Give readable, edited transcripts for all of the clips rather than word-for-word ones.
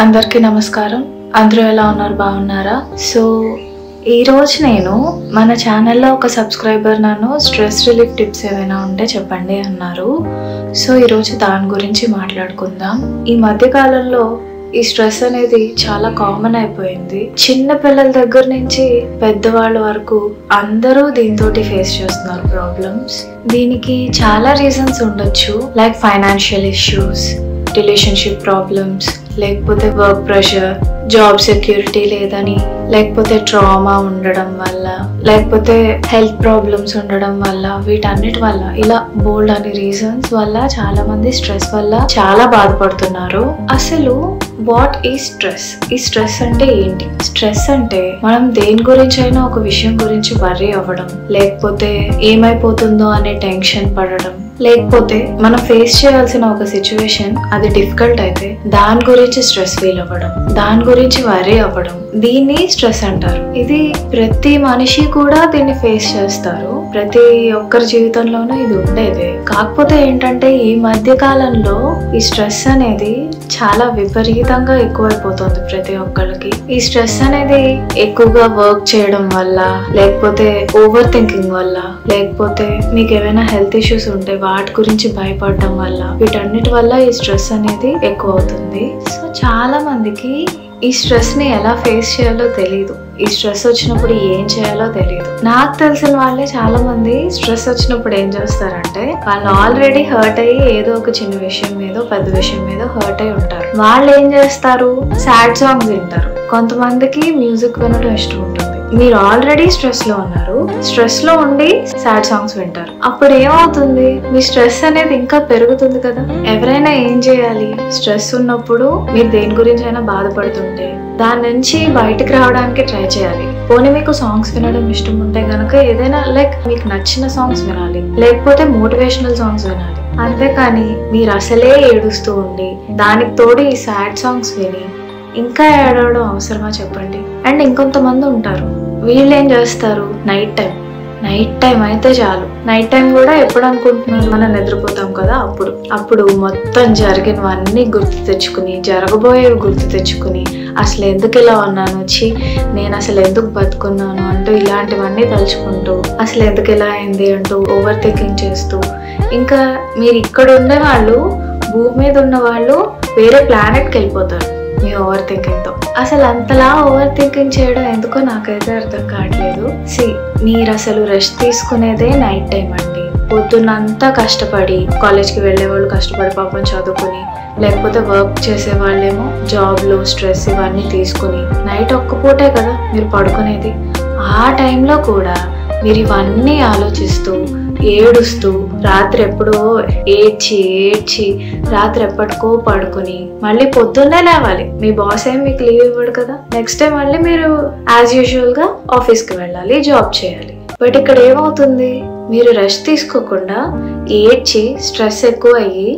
అందరికీ నమస్కారం. అందరూ ఎలా ఉన్నారు? బాగున్నారా? సో ఈరోజు నేను మన ఛానల్లో ఒక సబ్స్క్రైబర్ నన్ను స్ట్రెస్ రిలీఫ్ టిప్స్ ఏమైనా ఉంటే చెప్పండి అన్నారు. సో ఈరోజు దాని గురించి మాట్లాడుకుందాం. ఈ మధ్య కాలంలో ఈ స్ట్రెస్ అనేది చాలా కామన్ అయిపోయింది. చిన్న పిల్లల దగ్గర నుంచి పెద్దవాళ్ళ వరకు అందరూ దీంతో ఫేస్ చేస్తున్నారు ప్రాబ్లమ్స్. దీనికి చాలా రీజన్స్ ఉండొచ్చు, like financial issues, relationship problems, లేకపోతే వర్క్ ప్రెషర్, జాబ్ సెక్యూరిటీ లేదని, లేకపోతే ట్రామా ఉండడం వల్ల, లేకపోతే హెల్త్ ప్రాబ్లమ్స్ ఉండడం వల్ల, వీటన్నిటి వల్ల ఇలా బోల్డ్ అనే రీజన్స్ వల్ల చాలా మంది స్ట్రెస్ వల్ల చాలా బాధపడుతున్నారు. అసలు వాట్ ఈ స్ట్రెస్? ఈ స్ట్రెస్ అంటే ఏంటి? స్ట్రెస్ అంటే మనం దేని గురించి అయినా ఒక విషయం గురించి వర్రీ అవ్వడం, లేకపోతే ఏమైపోతుందో అనే టెన్షన్ పడడం, లేకపోతే మనం ఫేస్ చేయాల్సిన ఒక సిచ్యువేషన్ అది డిఫికల్ట్ అయితే దాని గురించి స్ట్రెస్ ఫీల్ అవ్వడం, దాని గురించి వర్రీ అవ్వడం, దీన్ని స్ట్రెస్ అంటారు. ఇది ప్రతి మనిషి కూడా దీన్ని ఫేస్ చేస్తారు. ప్రతి ఒక్కరి జీవితంలోనూ ఇది ఉండేదే. కాకపోతే ఏంటంటే ఈ మధ్య కాలంలో ఈ స్ట్రెస్ అనేది చాలా విపరీతంగా ఎక్కువైపోతుంది ప్రతి ఒక్కరికి. ఈ స్ట్రెస్ అనేది ఎక్కువగా వర్క్ చేయడం వల్ల, లేకపోతే ఓవర్ థింకింగ్ వల్ల, లేకపోతే మీకు ఏమైనా హెల్త్ ఇష్యూస్ ఉంటే వాటి గురించి భయపడడం వల్ల, వీటన్నిటి వల్ల ఈ స్ట్రెస్ అనేది ఎక్కువ అవుతుంది. సో చాలా మందికి ఈ స్ట్రెస్ ని ఎలా ఫేస్ చేయాలో తెలియదు. ఈ స్ట్రెస్ వచ్చినప్పుడు ఏం చేయాలో తెలియదు. నాకు తెలిసిన వాళ్ళే చాలా మంది స్ట్రెస్ వచ్చినప్పుడు ఏం చేస్తారంటే, వాళ్ళు ఆల్రెడీ హర్ట్ అయ్యి ఏదో ఒక చిన్న విషయం మీద, పెద్ద విషయం మీద హర్ట్ అయి ఉంటారు. వాళ్ళు ఏం చేస్తారు? సాడ్ సాంగ్స్ వింటారు. కొంతమందికి మ్యూజిక్ వినడం ఇష్టం ఉంటుంది. మీరు ఆల్రెడీ స్ట్రెస్ లో ఉన్నారు, స్ట్రెస్ లో ఉండి సాడ్ సాంగ్స్ వింటారు. అప్పుడు ఏమవుతుంది? మీ స్ట్రెస్ అనేది ఇంకా పెరుగుతుంది కదా. ఎవరైనా ఏం చేయాలి? స్ట్రెస్ ఉన్నప్పుడు మీరు దేని గురించి అయినా బాధపడుతుంటే దాని నుంచి బయటకు రావడానికి ట్రై చేయాలి. పోనీ మీకు సాంగ్స్ వినడం ఇష్టం ఉంటే గనక ఏదైనా లైక్ మీకు నచ్చిన సాంగ్స్ వినాలి, లేకపోతే మోటివేషనల్ సాంగ్స్ వినాలి. అంతేకాని మీరు అసలే ఏడుస్తూ ఉండి దానికి తోడు ఈ సాడ్ సాంగ్స్ విని ఇంకా ఏడవడం అవసరమా చెప్పండి? అండ్ ఇంకొంతమంది ఉంటారు, వీళ్ళు ఏం చేస్తారు? నైట్ టైం అయితే చాలు. నైట్ టైం కూడా ఎప్పుడు అనుకుంటున్నారు? మనం నిద్రపోతాం కదా, అప్పుడు మొత్తం జరిగినవన్నీ గుర్తు తెచ్చుకుని, జరగబోయేవి గుర్తు తెచ్చుకుని, అసలు ఎందుకు ఇలా ఉన్నాను, నేను అసలు ఎందుకు బతుకున్నాను అంటూ ఇలాంటివన్నీ తలుచుకుంటూ, అసలు ఎందుకు ఇలా అయింది అంటూ ఓవర్ థింకింగ్ చేస్తూ, ఇంకా మీరు ఇక్కడ ఉండే వాళ్ళు, భూమి మీద ఉన్న వాళ్ళు వేరే ప్లానెట్కి వెళ్ళిపోతారు మీ ఓవర్ థింకింగ్ తో. అసలు అంతలా ఓవర్ థింకింగ్ చేయడం ఎందుకో నాకైతే అర్థం కావట్లేదు. మీరు అసలు రెస్ట్ తీసుకునేదే నైట్ టైం అండి. పొద్దున్నంతా కష్టపడి, కాలేజ్కి వెళ్ళే వాళ్ళు కష్టపడి పాపం చదువుకుని, లేకపోతే వర్క్ చేసే వాళ్ళేమో జాబ్లో స్ట్రెస్ ఇవన్నీ తీసుకుని నైట్ ఒక్క పూటే కదా మీరు పడుకునేది. ఆ టైంలో కూడా మీరు ఇవన్నీ ఆలోచిస్తూ ఏడుస్తూ, రాత్రి ఎప్పుడో ఏడ్చి రాత్రి ఎప్పటికో పడుకుని మళ్ళీ పొద్దున్నే లేవాలి. మీ బాస్ ఏం మీకు లీవ్ ఇవ్వడు కదా. నెక్స్ట్ డే మళ్ళీ మీరు యాజ్ యూజువల్ గా ఆఫీస్కి వెళ్ళాలి, జాబ్ చేయాలి. బట్ ఇక్కడ ఏమవుతుంది? మీరు రెస్ట్ తీసుకోకుండా ఏడ్చి స్ట్రెస్ ఎక్కువ అయ్యి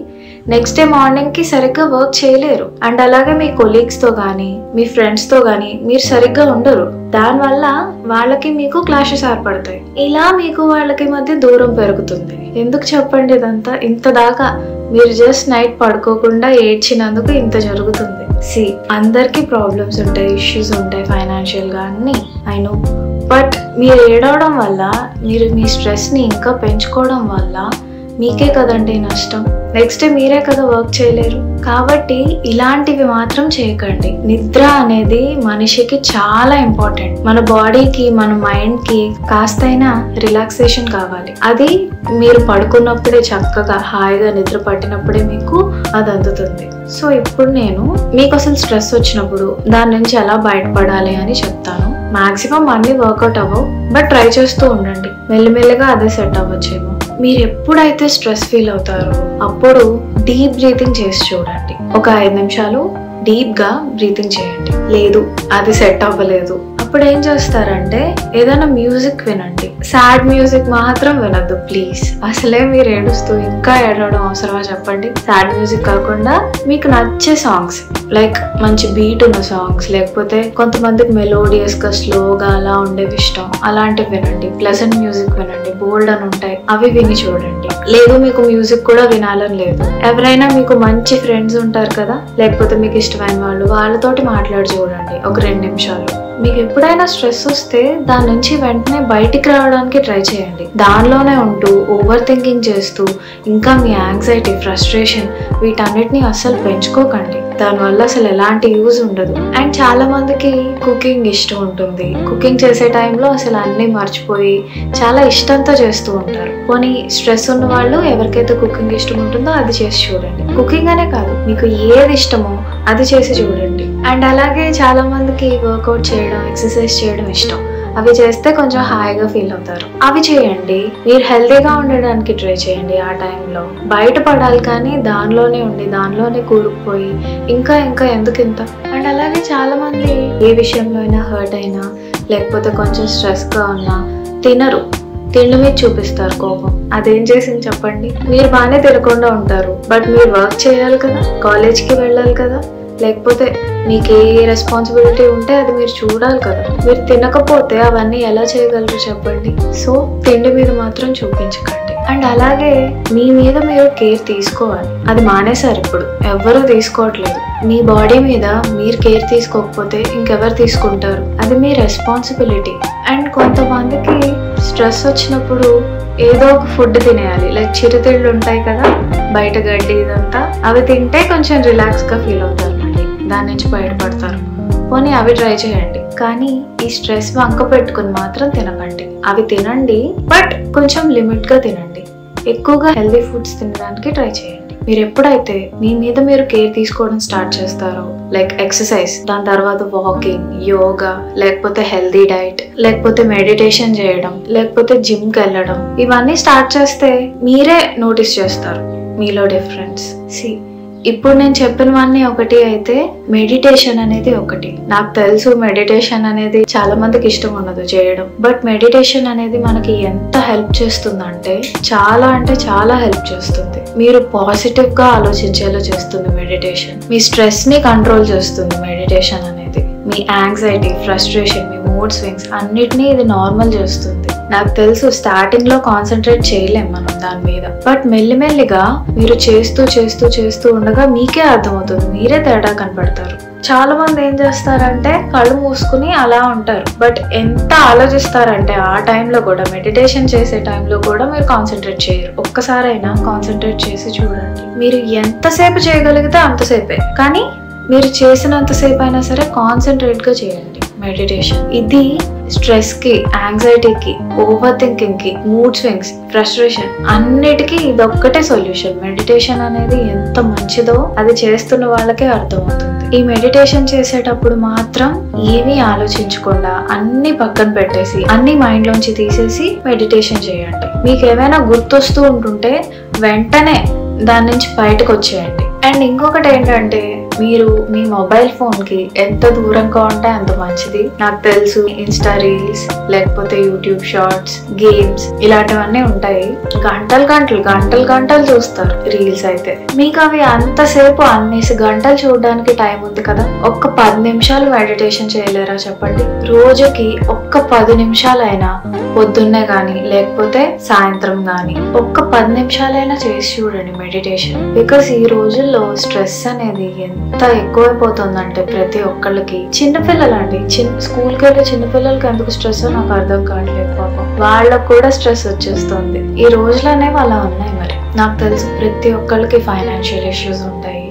నెక్స్ట్ డే మార్నింగ్ కి సరిగ్గా వర్క్ చేయలేరు. అండ్ అలాగే మీ కొలీగ్స్ తో గానీ, మీ ఫ్రెండ్స్ తో గానీ మీరు సరిగ్గా ఉండరు. దానివల్ల వాళ్ళకి మీకు క్లాషెస్ ఏర్పడతాయి. ఇలా మీకు వాళ్ళకి మధ్య దూరం పెరుగుతుంది. ఎందుకు చెప్పండి ఇదంతా? ఇంత దాకా మీరు జస్ట్ నైట్ పడుకోకుండా ఏడ్చినందుకు ఇంత జరుగుతుంది. అందరికీ ప్రాబ్లమ్స్ ఉంటాయి, ఇష్యూస్ ఉంటాయి, ఫైనాన్షియల్ గా అన్ని ఐ నో. బట్ మీరు ఏడవడం వల్ల, మీరు మీ స్ట్రెస్ ని ఇంకా పెంచుకోవడం వల్ల మీకే కదండి నష్టం. నెక్స్ట్ డే మీరే కదా వర్క్ చేయలేరు. కాబట్టి ఇలాంటివి మాత్రం చేయకండి. నిద్ర అనేది మనిషికి చాలా ఇంపార్టెంట్. మన బాడీకి, మన మైండ్ కి కాస్తైనా రిలాక్సేషన్ కావాలి. అది మీరు పడుకున్నప్పుడే, చక్కగా హాయిగా నిద్ర పట్టినప్పుడే మీకు అది అందుతుంది. సో ఇప్పుడు నేను మీకు అసలు స్ట్రెస్ వచ్చినప్పుడు దాని నుంచి ఎలా బయటపడాలి అని చెప్తాను. మాక్సిమం అన్ని వర్కౌట్ అవ్వవు, బట్ ట్రై చేస్తూ ఉండండి. మెల్లిమెల్లిగా అదే సెట్ అవ్వచ్చేమో. మీరు ఎప్పుడైతే స్ట్రెస్ ఫీల్ అవుతారో అప్పుడు డీప్ బ్రీతింగ్ చేసి చూడండి. ఒక 5 నిమిషాలు డీప్ గా బ్రీతింగ్ చేయండి. లేదు అది సెట్ అవ్వలేదు, అప్పుడు ఏం చేస్తారంటే ఏదైనా మ్యూజిక్ వినండి. సాడ్ మ్యూజిక్ మాత్రం వినద్దు ప్లీజ్. అసలే మీరు ఏడుస్తూ ఇంకా ఏడవడం అవసరమా చెప్పండి? సాడ్ మ్యూజిక్ కాకుండా మీకు నచ్చే సాంగ్స్, లైక్ మంచి బీట్ ఉన్న సాంగ్స్, లేకపోతే కొంతమందికి మెలోడియస్ గా స్లోగా అలా ఉండేవి ఇష్టం, అలాంటివి వినండి. ప్లెజెంట్ మ్యూజిక్ వినండి, బోల్డ్ అని ఉంటాయి, అవి విని చూడండి. లేదు మీకు మ్యూజిక్ కూడా వినాలని లేదు, ఎవరైనా మీకు మంచి ఫ్రెండ్స్ ఉంటారు కదా, లేకపోతే మీకు ఇష్టమైన వాళ్ళతోటి మాట్లాడి చూడండి ఒక 2 నిమిషాలు. మీకు ఎప్పుడైనా స్ట్రెస్ వస్తే దాని నుంచి వెంటనే బయటికి రావడానికి ట్రై చేయండి. దానిలోనే ఉంటూ ఓవర్ థింకింగ్ చేస్తూ ఇంకా మీ యాంగ్జైటీ, ఫ్రస్ట్రేషన్ వీటన్నిటిని అస్సలు పెంచుకోకండి. దానివల్ల అసలు ఎలాంటి యూజ్ ఉండదు. అండ్ చాలా మందికి కుకింగ్ ఇష్టం ఉంటుంది. కుకింగ్ చేసే టైంలో అసలు అన్నీ మర్చిపోయి చాలా ఇష్టంతో చేస్తూ ఉంటారు. పోనీ స్ట్రెస్ ఉన్న వాళ్ళు ఎవరికైతే కుకింగ్ ఇష్టం ఉంటుందో అది చేసి చూడండి. కుకింగ్ అనే కాదు, మీకు ఏది ఇష్టమో అది చేసి చూడండి. అండ్ అలాగే చాలా మందికి వర్కౌట్ చేయడం, ఎక్సర్సైజ్ చేయడం ఇష్టం. అవి చేస్తే కొంచెం హాయిగా ఫీల్ అవుతారు, అవి చేయండి. మీరు హెల్తీగా ఉండడానికి ట్రై చేయండి. ఆ టైంలో బయటపడాలి కానీ దానిలోనే ఉండి దానిలోనే కూరుకుపోయి ఇంకా ఇంకా ఎందుకు ఇంత. అండ్ అలాగే చాలా మంది ఏ విషయంలో అయినా హర్ట్ అయినా లేకపోతే కొంచెం స్ట్రెస్గా ఉన్నా తినరు, తిండి మీద చూపిస్తారు కోపం. అదేం చేసింది చెప్పండి? మీరు బాగానే తినకుండా ఉంటారు, బట్ మీరు వర్క్ చేయాలి కదా, కాలేజ్కి వెళ్ళాలి కదా, లేకపోతే మీకు ఏ రెస్పాన్సిబిలిటీ ఉంటే అది మీరు చూడాలి కదా. మీరు తినకపోతే అవన్నీ ఎలా చేయగలరు చెప్పండి? సో తిండి మీద మాత్రం చూపించకండి. అండ్ అలాగే మీ మీద మీరు కేర్ తీసుకోవాలి. అది మానేశారు ఇప్పుడు, ఎవ్వరూ తీసుకోవట్లేదు. మీ బాడీ మీద మీరు కేర్ తీసుకోకపోతే ఇంకెవరు తీసుకుంటారు? అది మీ రెస్పాన్సిబిలిటీ. అండ్ కొంతమందికి స్ట్రెస్ వచ్చినప్పుడు ఏదో ఒక ఫుడ్ తినేయాలి, లైక్ చిరుతిళ్ళు ఉంటాయి కదా, బయట గడ్డి ఇదంతా, అవి తింటే కొంచెం రిలాక్స్గా ఫీల్ అవుతారు, మళ్ళీ దాని నుంచి బయటపడతారు. పోనీ అవి ట్రై చేయండి, కానీ ఈ స్ట్రెస్ వంక పెట్టుకుని మాత్రం తినకండి. అవి తినండి, బట్ కొంచెం లిమిట్గా తినండి. ఎక్కువగా హెల్దీ ఫుడ్స్ తినడానికి ట్రై చేయండి. మీరు ఎప్పుడైతే మీ మీద మీరు కేర్ తీసుకోవడం స్టార్ట్ చేస్తారో, లైక్ ఎక్సర్సైజ్, దాని తర్వాత వాకింగ్, యోగా, లేకపోతే హెల్దీ డైట్, లేకపోతే మెడిటేషన్ చేయడం, లేకపోతే జిమ్కి వెళ్ళడం, ఇవన్నీ స్టార్ట్ చేస్తే మీరే నోటీస్ చేస్తారు మీలో డిఫరెన్స్. ఇప్పుడు నేను చెప్పినవన్నీ ఒకటి అయితే మెడిటేషన్ అనేది ఒకటి. నాకు తెలుసు మెడిటేషన్ అనేది చాలా మందికి ఇష్టం ఉండదు చేయడం, బట్ మెడిటేషన్ అనేది మనకి ఎంత హెల్ప్ చేస్తుందంటే చాలా హెల్ప్ చేస్తుంది. మీరు పాజిటివ్ గా ఆలోచించేలా చేస్తుంది మెడిటేషన్. మీ స్ట్రెస్ ని కంట్రోల్ చేస్తుంది మెడిటేషన్ అనేది. మీ యాంగ్జైటీ, ఫ్రస్ట్రేషన్, మీ మూడ్ స్వింగ్స్ అన్నిటినీ ఇది నార్మల్ చేస్తుంది. నాకు తెలుసు స్టార్టింగ్ లో కాన్సన్ట్రేట్ చేయలేం మనం దాని మీద, బట్ మెల్లిమెల్లిగా మీరు చేస్తూ ఉండగా మీకే అర్థమవుతుంది, మీరే తేడా కనపడతారు. చాలా మంది ఏం చేస్తారంటే కళ్ళు మూసుకుని అలా ఉంటారు, బట్ ఎంత ఆలోచిస్తారంటే ఆ టైంలో కూడా, మెడిటేషన్ చేసే టైంలో కూడా మీరు కాన్సన్ట్రేట్ చేయరు. ఒక్కసారైనా కాన్సన్ట్రేట్ చేసి చూడండి. మీరు ఎంతసేపు చేయగలిగితే అంతసేపే, కానీ మీరు చేసినంతసేపు అయినా సరే కాన్సన్ట్రేట్ గా చేయండి మెడిటేషన్. ఇది స్ట్రెస్ కి, యాంగ్జైటీకి, ఓవర్ థింకింగ్ కి, మూడ్ స్వింగ్స్, ఫ్రస్ట్రేషన్ అన్నిటికీ ఇదొక్కటే సొల్యూషన్. మెడిటేషన్ అనేది ఎంత మంచిదో అది చేస్తున్న వాళ్ళకే అర్థమవుతుంది. ఈ మెడిటేషన్ చేసేటప్పుడు మాత్రం ఏమీ ఆలోచించకుండా అన్ని పక్కన పెట్టేసి, అన్ని మైండ్ లోంచి తీసేసి మెడిటేషన్ చేయండి. మీకు ఏమైనా గుర్తొస్తూ ఉంటుంటే వెంటనే దాని నుంచి బయటకు వచ్చేయండి. అండ్ ఇంకొకటి ఏంటంటే, మీరు మీ మొబైల్ ఫోన్ కి ఎంత దూరంగా ఉంటే అంత మంచిది. నాకు తెలుసు ఇన్స్టా రీల్స్, లేకపోతే యూట్యూబ్ షార్ట్స్, గేమ్స్ ఇలాంటివన్నీ ఉంటాయి. గంటలు చూస్తారు రీల్స్ అయితే. మీకు అవి అంతసేపు అన్నేసి గంటలు చూడడానికి టైం ఉంది కదా, ఒక్క 10 నిమిషాలు మెడిటేషన్ చేయలేరా చెప్పండి? రోజుకి ఒక్క 10 నిమిషాలైనా, పొద్దున్నే గానీ లేకపోతే సాయంత్రం గానీ ఒక్క 10 నిమిషాలైనా చేసి చూడండి మెడిటేషన్. బికాస్ ఈ రోజుల్లో స్ట్రెస్ అనేది ఎంత ఎక్కువైపోతుందంటే ప్రతి ఒక్కళ్ళకి. చిన్నపిల్లలండి, స్కూల్కి వెళ్ళే చిన్నపిల్లలకి ఎందుకు స్ట్రెస్ నాకు అర్థం కావట్లేదు పాపం. వాళ్ళకు కూడా స్ట్రెస్ వచ్చేస్తుంది. ఈ రోజులనే అలా ఉన్నాయి. మరి నాకు తెలుసు ప్రతి ఒక్కళ్ళకి ఫైనాన్షియల్ ఇష్యూస్ ఉంటాయి,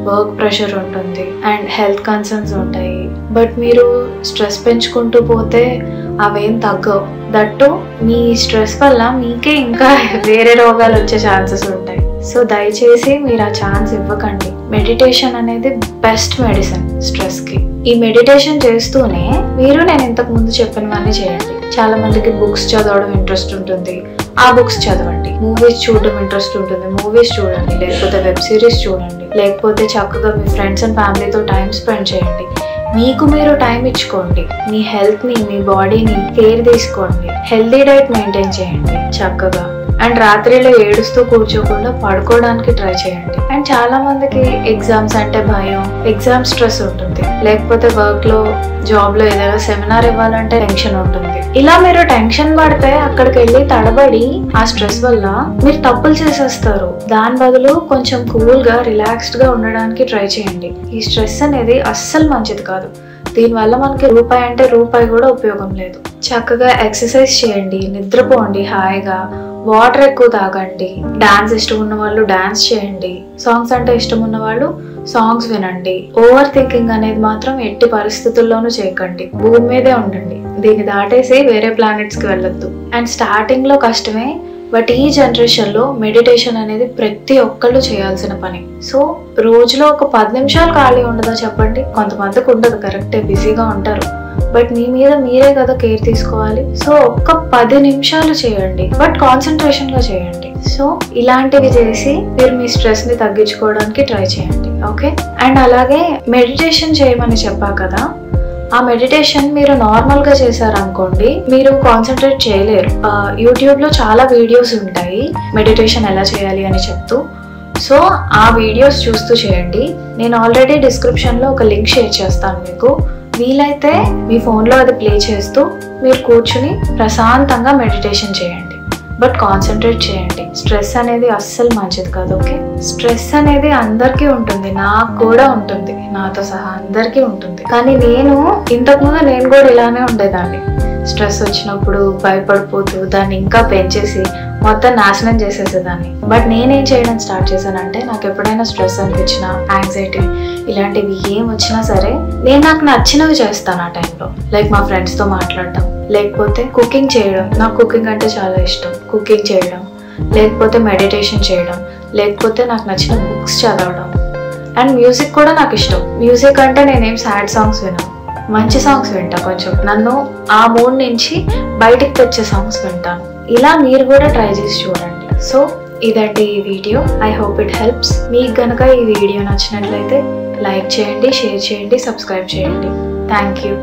వర్క్ ప్రెషర్ ఉంటుంది, అండ్ హెల్త్ కన్సర్న్స్ ఉంటాయి. బట్ మీరు స్ట్రెస్ పెంచుకుంటూ పోతే అవేం తగ్గవు. దట్టు మీ స్ట్రెస్ వల్ల మీకే ఇంకా వేరే రోగాలు వచ్చే ఛాన్సెస్ ఉంటాయి. సో దయచేసి మీరు ఆ ఛాన్స్ ఇవ్వకండి. మెడిటేషన్ అనేది బెస్ట్ మెడిసిన్ స్ట్రెస్ కి. ఈ మెడిటేషన్ చేస్తూనే మీరు నేను ఇంతకు ముందు చెప్పినవన్నీ చేయండి. చాలా మందికి బుక్స్ చదవడం ఇంట్రెస్ట్ ఉంటుంది, ఆ బుక్స్ చదవండి. మూవీస్ చూడడం ఇంట్రెస్ట్ ఉంటుంది, మూవీస్ చూడండి, లేకపోతే వెబ్ సిరీస్ చూడండి, లేకపోతే చక్కగా మీ ఫ్రెండ్స్ అండ్ ఫ్యామిలీతో టైం స్పెండ్ చేయండి. మీకు మీరు టైం ఇచ్చుకోండి, మీ హెల్త్ని మీ బాడీని కేర్ తీసుకోండి, హెల్తీ డైట్ మెయింటైన్ చేయండి చక్కగా. అండ్ రాత్రిలో ఏడుస్తూ కూర్చోకుండా పడుకోవడానికి ట్రై చేయండి. అండ్ చాలా మందికి ఎగ్జామ్స్ అంటే భయం, ఎగ్జామ్ స్ట్రెస్ ఉంటుంది, లేకపోతే వర్క్ లో జాబ్ లో ఏదైనా సెమినార్ ఇవ్వాలంటే టెన్షన్ ఉంటుంది. ఇలా మీరు టెన్షన్ పడితే అక్కడికి వెళ్ళి తడబడి ఆ స్ట్రెస్ వల్ల మీరు తప్పులు చేసేస్తారు. దాని బదులు కొంచెం కూల్ గా రిలాక్స్డ్ గా ఉండడానికి ట్రై చేయండి. ఈ స్ట్రెస్ అనేది అస్సలు మంచిది కాదు. దీనివల్ల మనకి రూపాయి అంటే రూపాయి కూడా ఉపయోగం లేదు. చక్కగా ఎక్సర్సైజ్ చేయండి, నిద్రపోండి హాయిగా, వాటర్ ఎక్కువ తాగండి, డాన్స్ ఇష్టం ఉన్న వాళ్ళు డాన్స్ చేయండి, సాంగ్స్ అంటే ఇష్టం ఉన్న వాళ్ళు సాంగ్స్ వినండి. ఓవర్ థింకింగ్ అనేది మాత్రం ఎట్టి పరిస్థితుల్లోనూ చేయకండి. భూమి మీదే ఉండండి, దీన్ని దాటేసి వేరే ప్లానెట్స్ కి వెళ్ళొద్దు. అండ్ స్టార్టింగ్ లో కష్టమే, బట్ ఈ జనరేషన్లో మెడిటేషన్ అనేది ప్రతి ఒక్కళ్ళు చేయాల్సిన పని. సో రోజులో ఒక 10 నిమిషాలు ఖాళీ ఉండదా చెప్పండి? కొంతమందికి ఉండదు, కరెక్టే, బిజీగా ఉంటారు. బట్ మీ మీద మీరే కదా కేర్ తీసుకోవాలి. సో ఒక్క 10 నిమిషాలు చేయండి, బట్ కాన్సన్ట్రేషన్ గా చేయండి. సో ఇలాంటివి చేసి మీరు మీ స్ట్రెస్ ని తగ్గించుకోవడానికి ట్రై చేయండి. ఓకే. అండ్ అలాగే మెడిటేషన్ చేయమని చెప్పా కదా, ఆ మెడిటేషన్ మీరు నార్మల్ గా చేశారనుకోండి మీరు కాన్సన్ట్రేట్ చేయలేరు. యూట్యూబ్ లో చాలా వీడియోస్ ఉంటాయి మెడిటేషన్ ఎలా చేయాలి అని చెప్తూ. సో ఆ వీడియోస్ చూస్తూ చేయండి. నేను ఆల్రెడీ డిస్క్రిప్షన్ లో ఒక లింక్ షేర్ చేస్తాను మీకు. వీలైతే మీ ఫోన్లో అది ప్లే చేస్తూ మీరు కూర్చుని ప్రశాంతంగా మెడిటేషన్ చేయండి, బట్ కాన్సన్ట్రేట్ చేయండి. స్ట్రెస్ అనేది అస్సలు మంచిది కాదు. ఓకే. స్ట్రెస్ అనేది అందరికీ ఉంటుంది, నాకు కూడా ఉంటుంది, నాతో సహా అందరికీ ఉంటుంది. కానీ ఇంతకుముందు నేను కూడా ఇలానే ఉండేదాన్ని. స్ట్రెస్ వచ్చినప్పుడు భయపడిపోతూ దాన్ని ఇంకా పెంచేసి మొత్తం నాశనం చేసేసేదాన్ని. బట్ నేనేం చేయడం స్టార్ట్ చేశానంటే, నాకు ఎప్పుడైనా స్ట్రెస్ అనిపించినా, యాంగ్జైటీ ఇలాంటివి ఏం వచ్చినా సరే నేను నాకు నచ్చినవి చేస్తాను ఆ టైంలో. లైక్ మా ఫ్రెండ్స్తో మాట్లాడటం, లేకపోతే కుకింగ్ చేయడం. నాకు కుకింగ్ అంటే చాలా ఇష్టం. కుకింగ్ చేయడం, లేకపోతే మెడిటేషన్ చేయడం, లేకపోతే నాకు నచ్చిన బుక్స్ చదవడం. అండ్ మ్యూజిక్ కూడా నాకు ఇష్టం. మ్యూజిక్ అంటే నేనేం సాడ్ సాంగ్స్ వినను, మంచి సాంగ్స్ వింటా, కొంచెం నన్ను ఆ మూడ్ నుంచి బయటికి తెచ్చే సాంగ్స్ వింటాను. ఇలా మీరు కూడా ట్రై చేసి చూడండి. సో ఇదండి ఈ video. I hope it helps. మీకు కనుక ఈ వీడియో నచ్చినట్లయితే లైక్ చేయండి, షేర్ చేయండి, సబ్స్క్రైబ్ చేయండి. Thank you.